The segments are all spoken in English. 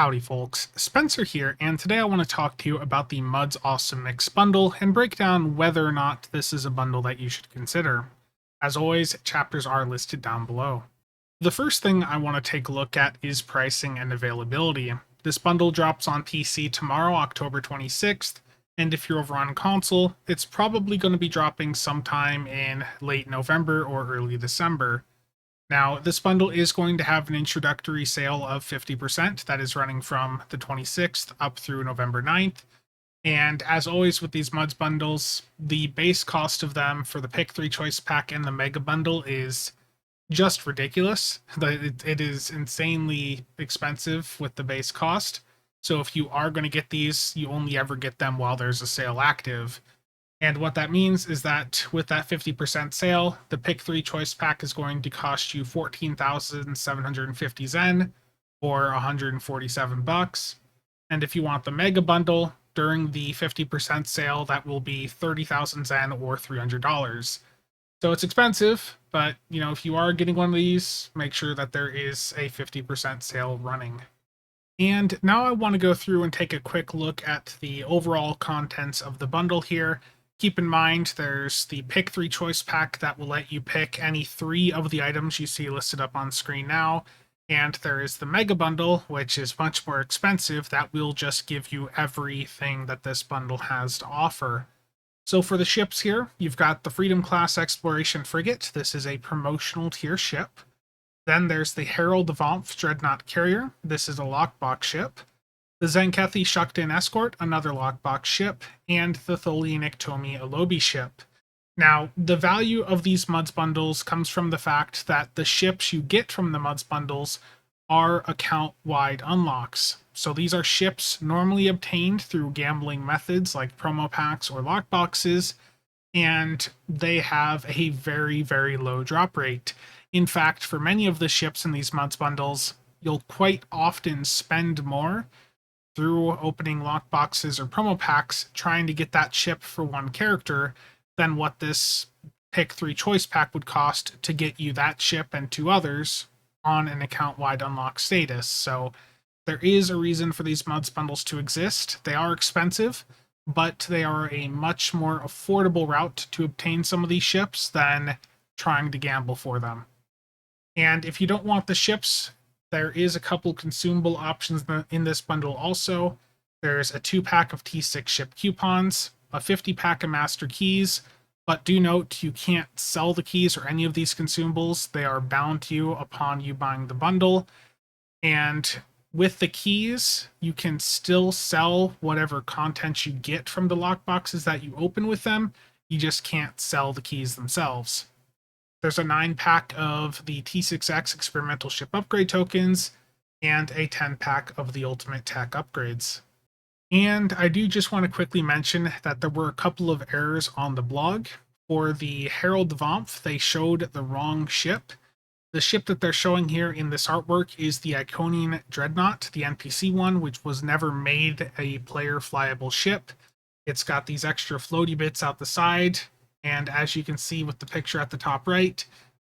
Howdy folks, Spencer here, and today I want to talk to you about the Mud's Awesome Mix bundle and break down whether or not this is a bundle that you should consider. As always, chapters are listed down below. The first thing I want to take a look at is pricing and availability. This bundle drops on PC tomorrow, October 26th, and if you're over on console, it's probably going to be dropping sometime in late November or early December. Now, this bundle is going to have an introductory sale of 50% that is running from the 26th up through November 9th. And as always with these Muds bundles, the base cost of them for the Pick 3 Choice Pack and the Mega Bundle is just ridiculous. It is insanely expensive with the base cost. So if you are going to get these, you only ever get them while there's a sale active. And what that means is that with that 50% sale, the Pick 3 Choice Pack is going to cost you 14,750 Zen or 147 bucks. And if you want the Mega Bundle during the 50% sale, that will be 30,000 Zen or $300. So it's expensive, but if you are getting one of these, make sure that there is a 50% sale running. And now I want to go through and take a quick look at the overall contents of the bundle here. Keep in mind, there's the Pick 3 Choice Pack that will let you pick any 3 of the items you see listed up on screen now. And there is the Mega Bundle, which is much more expensive, that will just give you everything that this bundle has to offer. So for the ships here, you've got the Freedom Class Exploration Frigate. This is a promotional tier ship. Then there's the Herald Vonph Dreadnought Carrier. This is a lockbox ship. The Tzenkethi Shuk-Din Escort, another lockbox ship, and the Tholian Iktomi Alobi ship. Now, the value of these Muds bundles comes from the fact that the ships you get from the Muds bundles are account-wide unlocks. So these are ships normally obtained through gambling methods like promo packs or lockboxes, and they have a very, very low drop rate. In fact, for many of the ships in these Muds bundles, you'll quite often spend more through opening lockboxes or promo packs trying to get that ship for one character than what this Pick 3 Choice Pack would cost to get you that ship and 2 others on an account-wide unlock status. So there is a reason for these Muds bundles to exist. They are expensive, but they are a much more affordable route to obtain some of these ships than trying to gamble for them. And if you don't want the ships, there is a couple consumable options in this bundle also. There's a 2-pack of T6 ship coupons, a 50-pack of master keys, but do note you can't sell the keys or any of these consumables. They are bound to you upon you buying the bundle. And with the keys, you can still sell whatever content you get from the lockboxes that you open with them. You just can't sell the keys themselves. There's a 9-pack of the T6X experimental ship upgrade tokens, and a 10-pack of the ultimate tech upgrades. And I do just want to quickly mention that there were a couple of errors on the blog. For the Herald Vonph, they showed the wrong ship. The ship that they're showing here in this artwork is the Iconian Dreadnought, the NPC one, which was never made a player flyable ship. It's got these extra floaty bits out the side, and as you can see with the picture at the top right,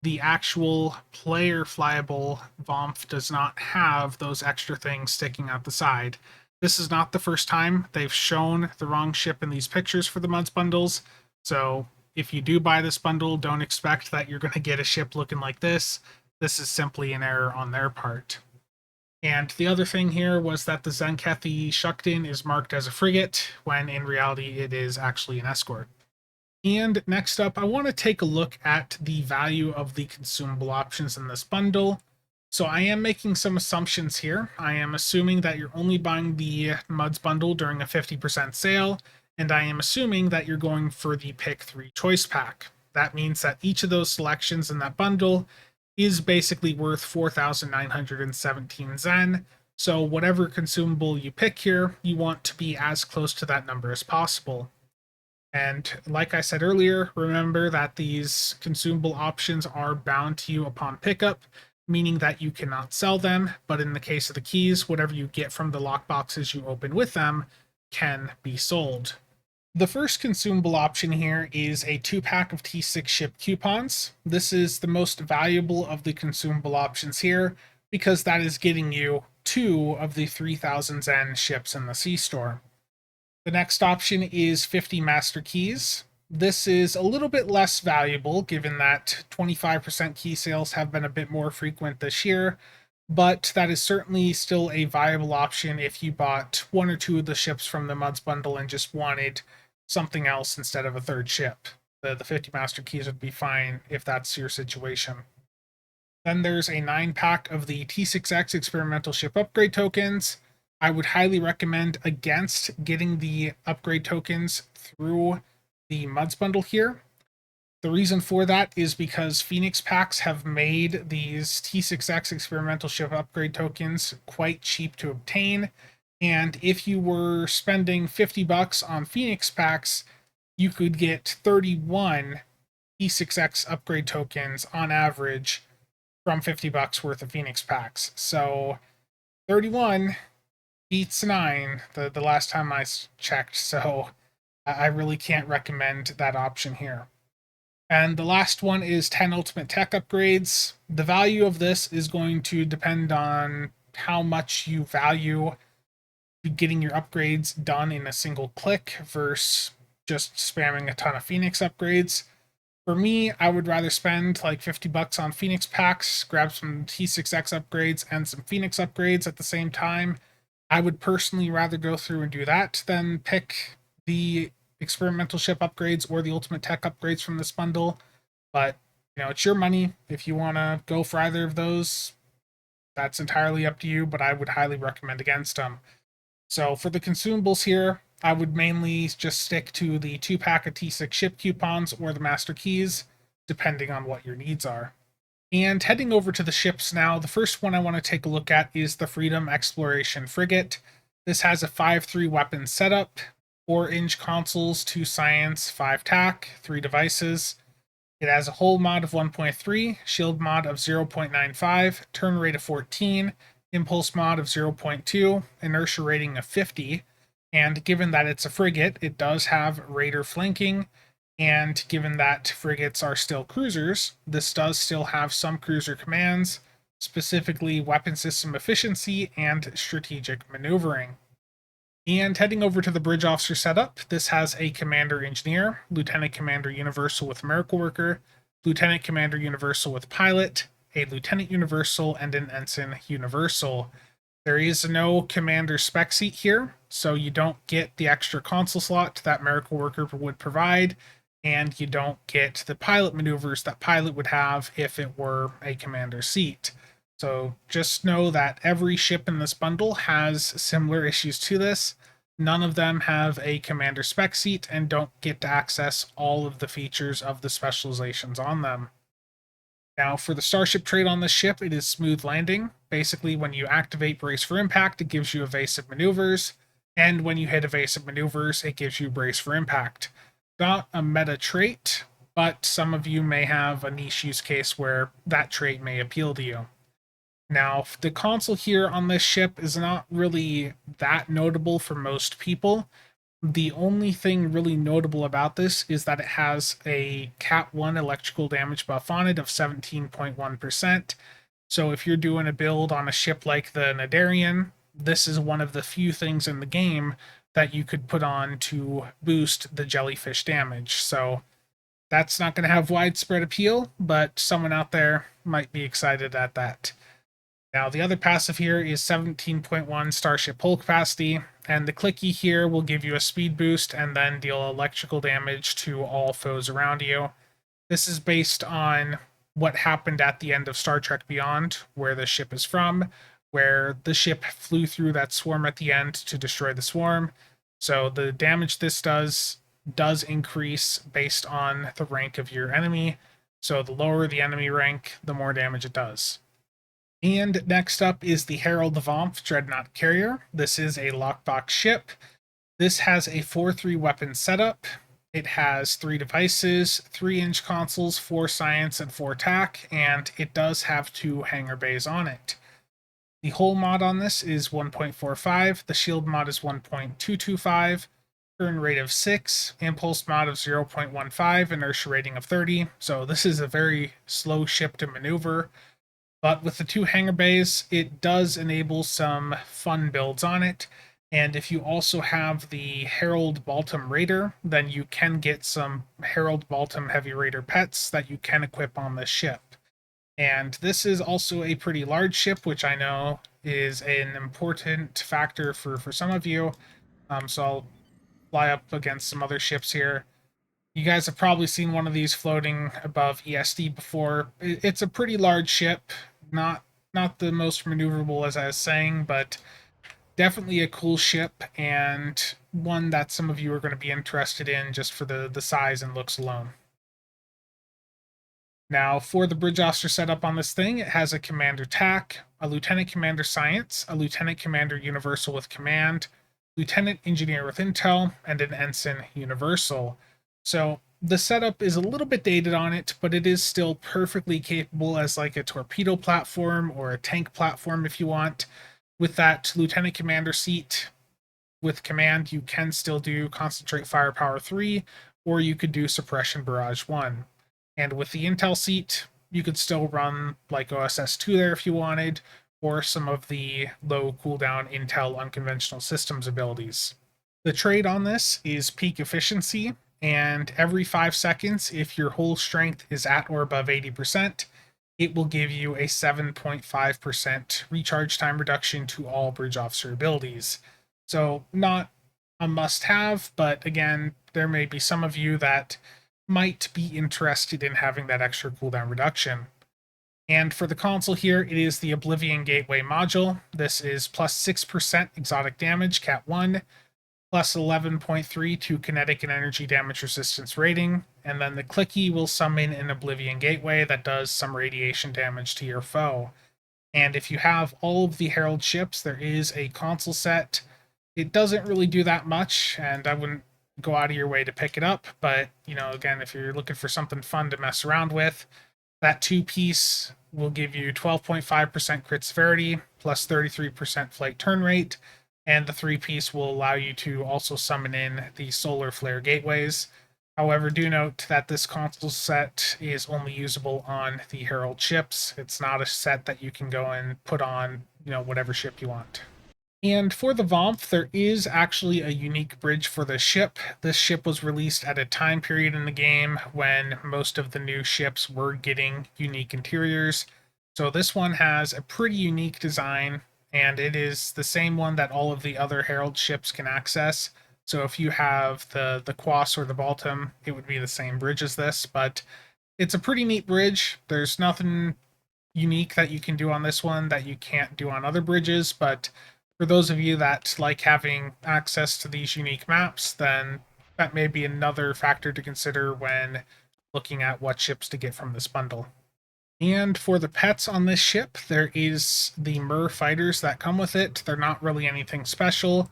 the actual player flyable Vonph does not have those extra things sticking out the side. This is not the first time they've shown the wrong ship in these pictures for the Muds bundles, so if you do buy this bundle, don't expect that you're going to get a ship looking like this. This is simply an error on their part. And the other thing here was that the Tzenkethi Shuk-Din is marked as a frigate, when in reality it is actually an escort. And next up, I want to take a look at the value of the consumable options in this bundle. So I am making some assumptions here. I am assuming that you're only buying the Muds bundle during a 50% sale, and I am assuming that you're going for the Pick 3 Choice Pack. That means that each of those selections in that bundle is basically worth 4,917 Zen. So whatever consumable you pick here, you want to be as close to that number as possible. And like I said earlier, remember that these consumable options are bound to you upon pickup, meaning that you cannot sell them, but in the case of the keys, whatever you get from the lockboxes you open with them can be sold. The first consumable option here is a 2-pack of T6 ship coupons. This is the most valuable of the consumable options here, because that is getting you 2 of the 3,000 Zen ships in the Sea Store. The next option is 50 Master Keys. This is a little bit less valuable given that 25% key sales have been a bit more frequent this year, but that is certainly still a viable option if you bought 1 or 2 of the ships from the Muds bundle and just wanted something else instead of a third ship. The 50 Master Keys would be fine if that's your situation. Then there's a 9-pack of the T6X experimental ship upgrade tokens. I would highly recommend against getting the upgrade tokens through the Muds bundle here. The reason for that is because Phoenix packs have made these T6X experimental ship upgrade tokens quite cheap to obtain. And if you were spending $50 on Phoenix packs, you could get 31 T6X upgrade tokens on average from $50 worth of Phoenix packs. So 31 beats 9 the last time I checked, so I really can't recommend that option here. And the last one is 10 Ultimate Tech upgrades. The value of this is going to depend on how much you value getting your upgrades done in a single click versus just spamming a ton of Phoenix upgrades. For me, I would rather spend like $50 on Phoenix packs, grab some T6X upgrades and some Phoenix upgrades at the same time. I would personally rather go through and do that than pick the experimental ship upgrades or the ultimate tech upgrades from this bundle. But, it's your money. If you want to go for either of those, that's entirely up to you, but I would highly recommend against them. So for the consumables here, I would mainly just stick to the 2-pack of T6 ship coupons or the master keys, depending on what your needs are. And heading over to the ships now, the first one I want to take a look at is the Freedom Exploration Frigate. This has a 5-3 weapon setup, 4-inch consoles, 2 science, 5 tac, 3 devices. It has a hull mod of 1.3, shield mod of 0.95, turn rate of 14, impulse mod of 0.2, inertia rating of 50, and given that it's a frigate, it does have raider flanking, and given that frigates are still cruisers, this does still have some cruiser commands, specifically weapon system efficiency and strategic maneuvering. And heading over to the bridge officer setup, this has a commander engineer, lieutenant commander universal with miracle worker, lieutenant commander universal with pilot, a lieutenant universal, and an ensign universal. There is no commander spec seat here, so you don't get the extra console slot that miracle worker would provide, and you don't get the pilot maneuvers that pilot would have if it were a commander seat. So just know that every ship in this bundle has similar issues to this. None of them have a commander spec seat and don't get to access all of the features of the specializations on them. Now, for the starship trait on this ship, it is smooth landing. Basically, when you activate brace for impact, it gives you evasive maneuvers, and when you hit evasive maneuvers, it gives you brace for impact. Not a meta trait, but some of you may have a niche use case where that trait may appeal to you. Now, the console here on this ship is not really that notable for most people. The only thing really notable about this is that it has a Cat 1 electrical damage buff on it of 17.1%. So if you're doing a build on a ship like the Nadarian, this is one of the few things in the game that you could put on to boost the jellyfish damage. So that's not going to have widespread appeal, but someone out there might be excited at that. Now, the other passive here is 17.1 Starship hull capacity, and the clicky here will give you a speed boost and then deal electrical damage to all foes around you. This is based on what happened at the end of Star Trek Beyond, where the ship is from, where the ship flew through that swarm at the end to destroy the swarm. So the damage this does increase based on the rank of your enemy. So the lower the enemy rank, the more damage it does. And next up is the Herald Vonph Dreadnought Carrier. This is a lockbox ship. This has a 4-3 weapon setup. It has 3 devices, 3-inch consoles, 4 science, and 4 tac, and it does have 2 hangar bays on it. The hull mod on this is 1.45, the shield mod is 1.225, turn rate of 6, impulse mod of 0.15, inertia rating of 30, so this is a very slow ship to maneuver. But with the 2 hangar bays, it does enable some fun builds on it. And if you also have the Herald Baltum Raider, then you can get some Herald Baltum Heavy Raider pets that you can equip on this ship. And this is also a pretty large ship, which I know is an important factor for some of you. So I'll fly up against some other ships here. You guys have probably seen one of these floating above ESD before. It's a pretty large ship, not the most maneuverable as I was saying, but definitely a cool ship and one that some of you are going to be interested in just for the size and looks alone. Now, for the bridge officer setup on this thing, it has a commander tac, a lieutenant commander science, a lieutenant commander universal with command, lieutenant engineer with intel, and an ensign universal. So the setup is a little bit dated on it, but it is still perfectly capable as like a torpedo platform or a tank platform if you want. With that lieutenant commander seat with command, you can still do concentrate firepower 3, or you could do suppression barrage 1. And with the intel seat, you could still run like OSS 2 there if you wanted, or some of the low cooldown intel unconventional systems abilities. The trade on this is peak efficiency, and every 5 seconds, if your hull strength is at or above 80%, it will give you a 7.5% recharge time reduction to all bridge officer abilities. So, not a must have, but again, there may be some of you that might be interested in having that extra cooldown reduction. And for the console here, it is the Oblivion Gateway module. This is plus 6% exotic damage, Cat 1, plus 11.3 to kinetic and energy damage resistance rating, and then the clicky will summon an Oblivion Gateway that does some radiation damage to your foe. And if you have all of the Herald ships, there is a console set. It doesn't really do that much, and I wouldn't go out of your way to pick it up, but, you know, again, if you're looking for something fun to mess around with, that 2-piece will give you 12.5% crit severity, plus 33% flight turn rate, and the 3-piece will allow you to also summon in the solar flare gateways. However, do note that this console set is only usable on the Herald ships. It's not a set that you can go and put on, you know, whatever ship you want. And for the Vonph, there is actually a unique bridge for this ship. This ship was released at a time period in the game when most of the new ships were getting unique interiors. So this one has a pretty unique design, and it is the same one that all of the other Herald ships can access. So if you have the Quas or the Baltum, it would be the same bridge as this, but it's a pretty neat bridge. There's nothing unique that you can do on this one that you can't do on other bridges, but for those of you that like having access to these unique maps, then that may be another factor to consider when looking at what ships to get from this bundle. And for the pets on this ship, there is the Mer fighters that come with it. They're not really anything special,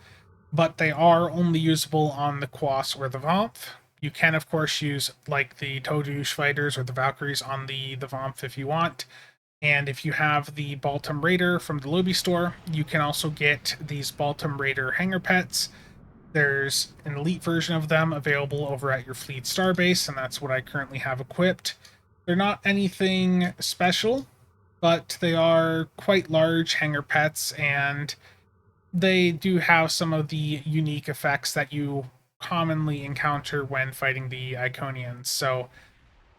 but they are only usable on the Quas or the Vonph. You can, of course, use like the Todush fighters or the Valkyries on the Vonph if you want. And if you have the Baltum Raider from the Lobby store, you can also get these Baltum Raider hangar pets. There's an elite version of them available over at your Fleet Starbase, and that's what I currently have equipped. They're not anything special, but they are quite large hangar pets, and they do have some of the unique effects that you commonly encounter when fighting the Iconians. So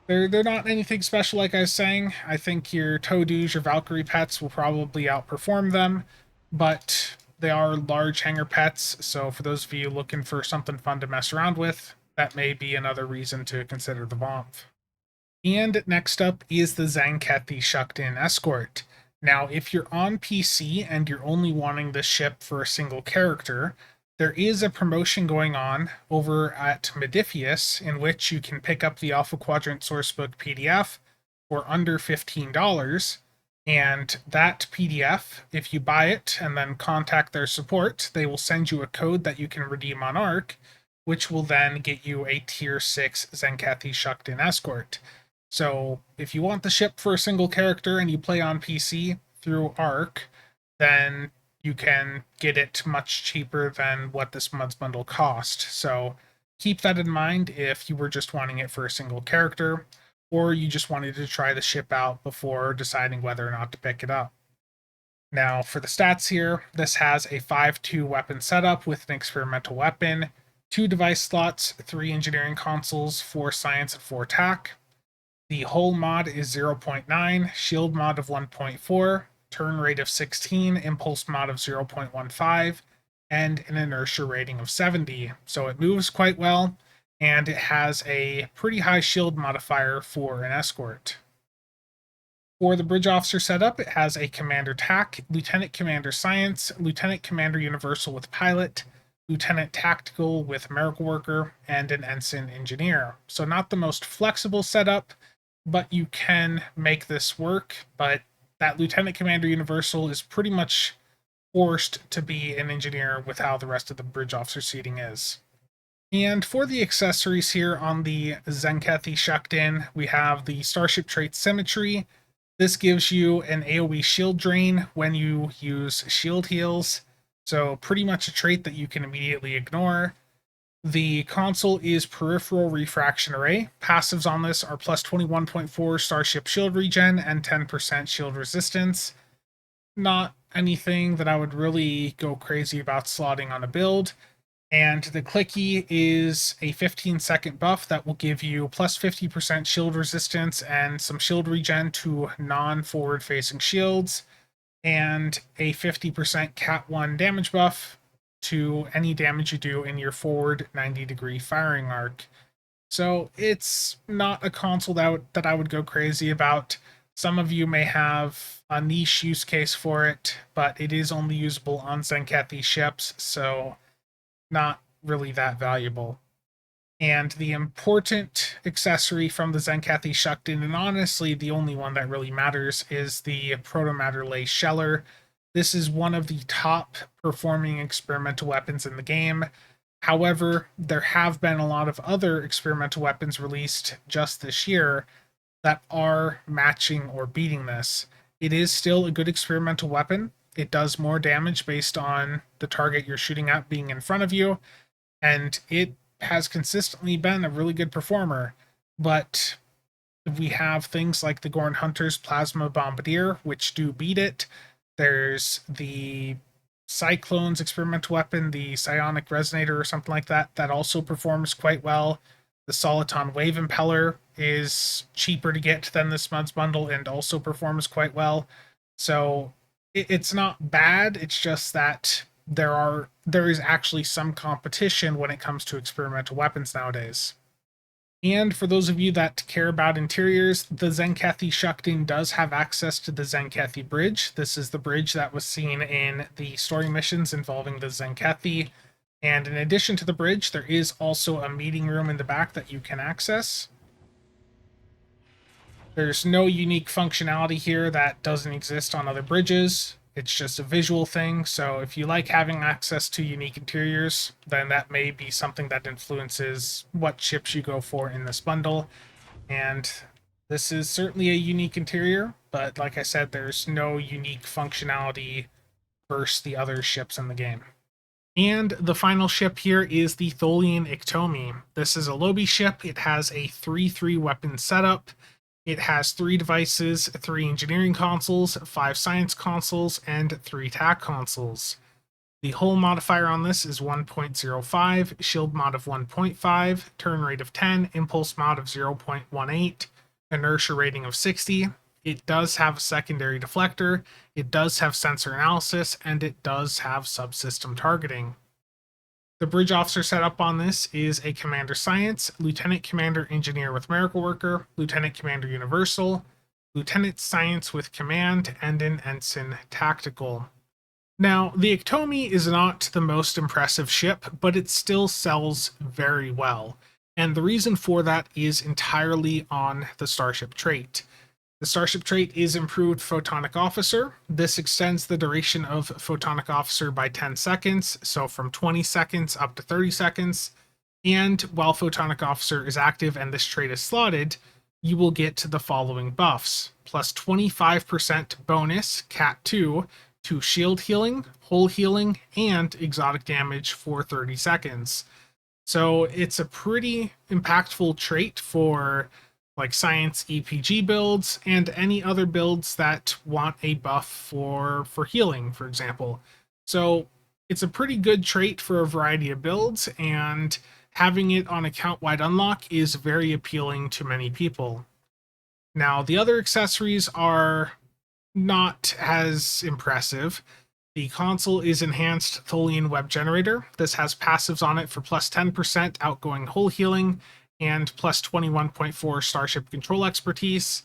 they're not anything special, like I was saying. I think your Toduj or Valkyrie pets will probably outperform them, but they are large hangar pets, so for those of you looking for something fun to mess around with, that may be another reason to consider the Vonph. And next up is the Tzenkethi Shuk-Din Escort. Now, if you're on PC and you're only wanting this ship for a single character, there is a promotion going on over at Modiphius in which you can pick up the Alpha Quadrant Sourcebook PDF for under $15. And that PDF, if you buy it and then contact their support, they will send you a code that you can redeem on Arc, which will then get you a Tier 6 Tzenkethi Shuk-Din Escort. So if you want the ship for a single character and you play on PC through Arc, then you can get it much cheaper than what this Muds bundle cost. So keep that in mind if you were just wanting it for a single character. or you just wanted to try the ship out before deciding whether or not to pick it up. Now, for the stats here, this has a 5-2 weapon setup with an experimental weapon, 2 device slots, 3 engineering consoles, 4 science, and 4 tac. The hull mod is 0.9, shield mod of 1.4, turn rate of 16, impulse mod of 0.15, and an inertia rating of 70. So it moves quite well, and it has a pretty high shield modifier for an escort. For the bridge officer setup, it has a commander tac, lieutenant commander science, lieutenant commander universal with pilot, lieutenant tactical with miracle worker, and an ensign engineer. So not the most flexible setup, but you can make this work. But that lieutenant commander universal is pretty much forced to be an engineer with how the rest of the bridge officer seating is. And for the accessories here on the Tzenkethi Shuk-Din, we have the Starship Trait Symmetry. This gives you an AoE shield drain when you use shield heals, so pretty much a trait that you can immediately ignore. The console is Peripheral Refraction Array. Passives on this are plus 21.4 Starship Shield Regen and 10% shield resistance. Not anything that I would really go crazy about slotting on a build. And the clicky is a 15-second buff that will give you plus 50% shield resistance and some shield regen to non-forward facing shields, and a 50% Cat 1 damage buff to any damage you do in your forward 90-degree firing arc. So it's not a console that I would go crazy about. Some of you may have a niche use case for it, but it is only usable on Tzenkethi ships, so not really that valuable. And the important accessory from the Tzenkethi Shuk-Din, and honestly the only one that really matters, is the Protomatter Lay Sheller. This is one of the top performing experimental weapons in the game. However, there have been a lot of other experimental weapons released just this year that are matching or beating this. It is still a good experimental weapon. It does more damage based on the target you're shooting at being in front of you, and it has consistently been a really good performer. But we have things like the Gorn Hunter's Plasma Bombardier, which do beat it. There's the Cyclone's experimental weapon, the Psionic Resonator or something like that, that also performs quite well. The Soliton Wave Impeller is cheaper to get than the Smuds bundle and also performs quite well. So it's not bad, it's just that there is actually some competition when it comes to experimental weapons nowadays. And for those of you that care about interiors, the Tzenkethi Shuk-Din does have access to the Tzenkethi Bridge. This is the bridge that was seen in the story missions involving the Tzenkethi. And in addition to the bridge, there is also a meeting room in the back that you can access. There's no unique functionality here that doesn't exist on other bridges. It's just a visual thing, so if you like having access to unique interiors, then that may be something that influences what ships you go for in this bundle. And this is certainly a unique interior, but like I said, there's no unique functionality versus the other ships in the game. And the final ship here is the Tholian Iktomi. This is a Lobi ship. It has a 3-3 weapon setup. It has 3 devices, 3 engineering consoles, 5 science consoles, and 3 tac consoles. The hull modifier on this is 1.05, shield mod of 1.5, turn rate of 10, impulse mod of 0.18, inertia rating of 60. It does have a secondary deflector, it does have sensor analysis, and it does have subsystem targeting. The bridge officer setup on this is a Commander Science, Lieutenant Commander Engineer with Miracle Worker, Lieutenant Commander Universal, Lieutenant Science with Command, and an Ensign Tactical. Now, the Iktomi is not the most impressive ship, but it still sells very well. And the reason for that is entirely on the Starship trait. The Starship trait is Improved Photonic Officer. This extends the duration of Photonic Officer by 10 seconds, so from 20 seconds up to 30 seconds. And while Photonic Officer is active and this trait is slotted, you will get the following buffs. Plus 25% bonus, Cat 2, to shield healing, hull healing, and exotic damage for 30 seconds. So it's a pretty impactful trait for like Science EPG builds, and any other builds that want a buff for healing, for example. So it's a pretty good trait for a variety of builds, and having it on account-wide unlock is very appealing to many people. Now, the other accessories are not as impressive. The console is enhanced Tholian web generator. This has passives on it for plus 10% outgoing hull healing and plus 21.4 starship control expertise.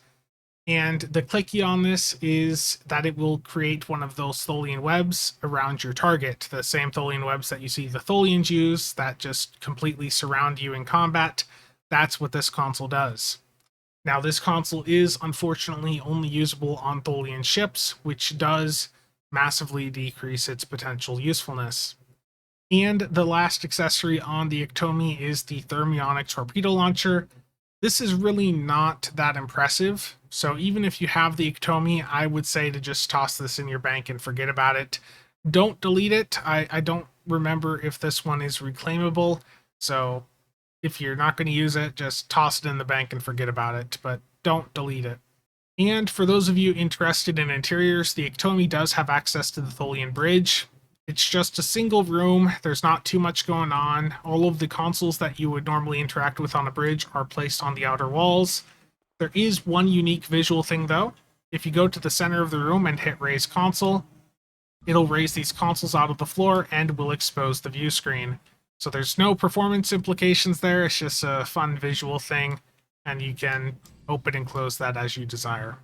And the clicky on this is that it will create one of those Tholian webs around your target, the same Tholian webs that you see the Tholians use that just completely surround you in combat. That's what this console does. Now, this console is unfortunately only usable on Tholian ships, which does massively decrease its potential usefulness. And the last accessory on the Iktomi is the thermionic torpedo launcher. This is really not that impressive, so even if you have the Iktomi, I would say to just toss this in your bank and forget about it. Don't delete it. I don't remember if this one is reclaimable, so if you're not going to use it, just toss it in the bank and forget about it, but don't delete it. And for those of you interested in interiors, the Iktomi does have access to the Tholian bridge. It's just a single room, there's not too much going on. All of the consoles that you would normally interact with on a bridge are placed on the outer walls. There is one unique visual thing though. If you go to the center of the room and hit raise console, it'll raise these consoles out of the floor and will expose the view screen. So there's no performance implications there, it's just a fun visual thing, and you can open and close that as you desire.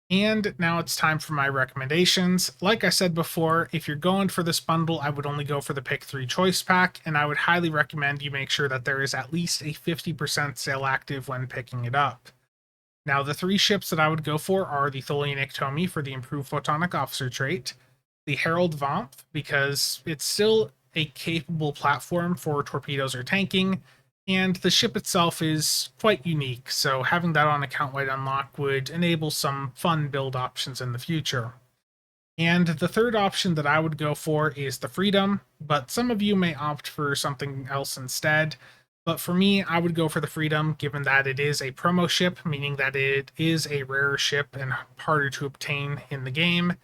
And now it's time for my recommendations. Like I said before, if you're going for this bundle, I would only go for the Pick 3 Choice Pack, and I would highly recommend you make sure that there is at least a 50% sale active when picking it up. Now, the 3 ships that I would go for are the Tholian Iktomi for the improved Photonic Officer trait, the Herald Vonph, because it's still a capable platform for torpedoes or tanking, and the ship itself is quite unique, so having that on account-wide unlock would enable some fun build options in the future. And the third option that I would go for is the Freedom, but some of you may opt for something else instead. But for me, I would go for the Freedom, given that it is a promo ship, meaning that it is a rarer ship and harder to obtain in the game.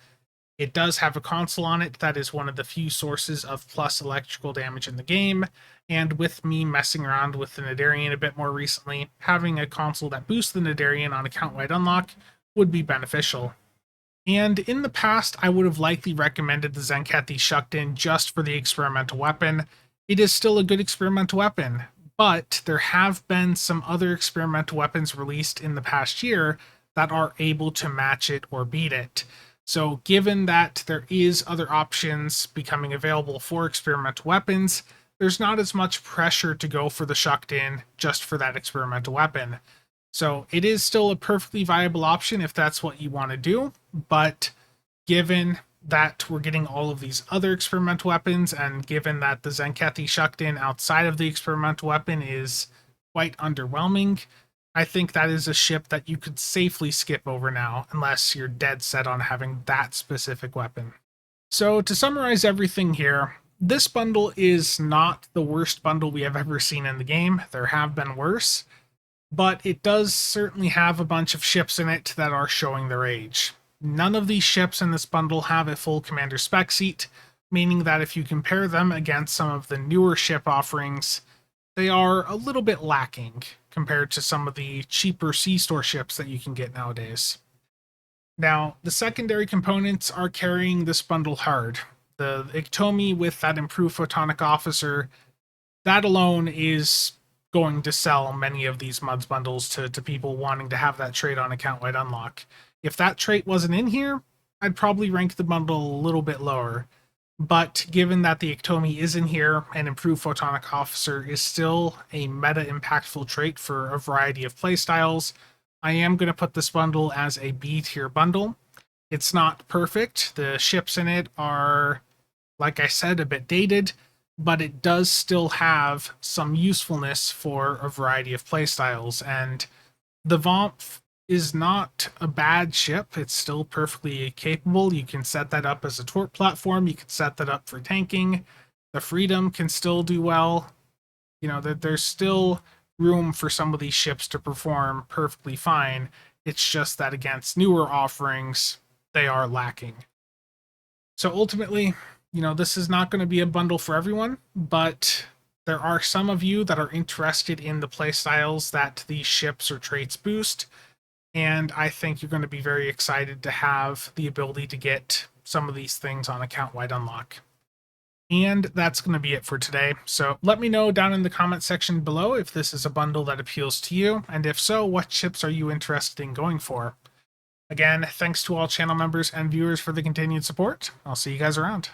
It does have a console on it that is one of the few sources of plus electrical damage in the game, and with me messing around with the Nadarian a bit more recently, having a console that boosts the Nadarian on account-wide unlock would be beneficial. And in the past, I would have likely recommended the Tzenkethi Shuk-Din just for the experimental weapon. It is still a good experimental weapon, but there have been some other experimental weapons released in the past year that are able to match it or beat it. So given that there is other options becoming available for experimental weapons, there's not as much pressure to go for the Shuk-Din just for that experimental weapon. So it is still a perfectly viable option if that's what you want to do, but given that we're getting all of these other experimental weapons, and given that the Tzenkethi Shuk-Din outside of the experimental weapon is quite underwhelming, I think that is a ship that you could safely skip over now, unless you're dead set on having that specific weapon. So to summarize everything here, this bundle is not the worst bundle we have ever seen in the game. There have been worse, but it does certainly have a bunch of ships in it that are showing their age. None of these ships in this bundle have a full commander spec seat, meaning that if you compare them against some of the newer ship offerings, they are a little bit lacking compared to some of the cheaper C-store ships that you can get nowadays. Now, the secondary components are carrying this bundle hard. The Iktomi with that improved Photonic Officer, that alone is going to sell many of these MUDs bundles to people wanting to have that trait on account-wide unlock. If that trait wasn't in here, I'd probably rank the bundle a little bit lower. But given that the Iktomi is in here, and improved Photonic Officer is still a meta-impactful trait for a variety of playstyles, I am going to put this bundle as a B-tier bundle. It's not perfect. The ships in it are, like I said, a bit dated, but it does still have some usefulness for a variety of playstyles. And the Vonph is not a bad ship. It's still perfectly capable. You can set that up as a torp platform. You can set that up for tanking. The Freedom can still do well. You know, that there's still room for some of these ships to perform perfectly fine. It's just that against newer offerings, they are lacking. So ultimately, this is not going to be a bundle for everyone, but there are some of you that are interested in the playstyles that these ships or traits boost, and I think you're going to be very excited to have the ability to get some of these things on account-wide unlock. And that's going to be it for today. So let me know down in the comment section below if this is a bundle that appeals to you, and if so, what ships are you interested in going for? Again, thanks to all channel members and viewers for the continued support. I'll see you guys around.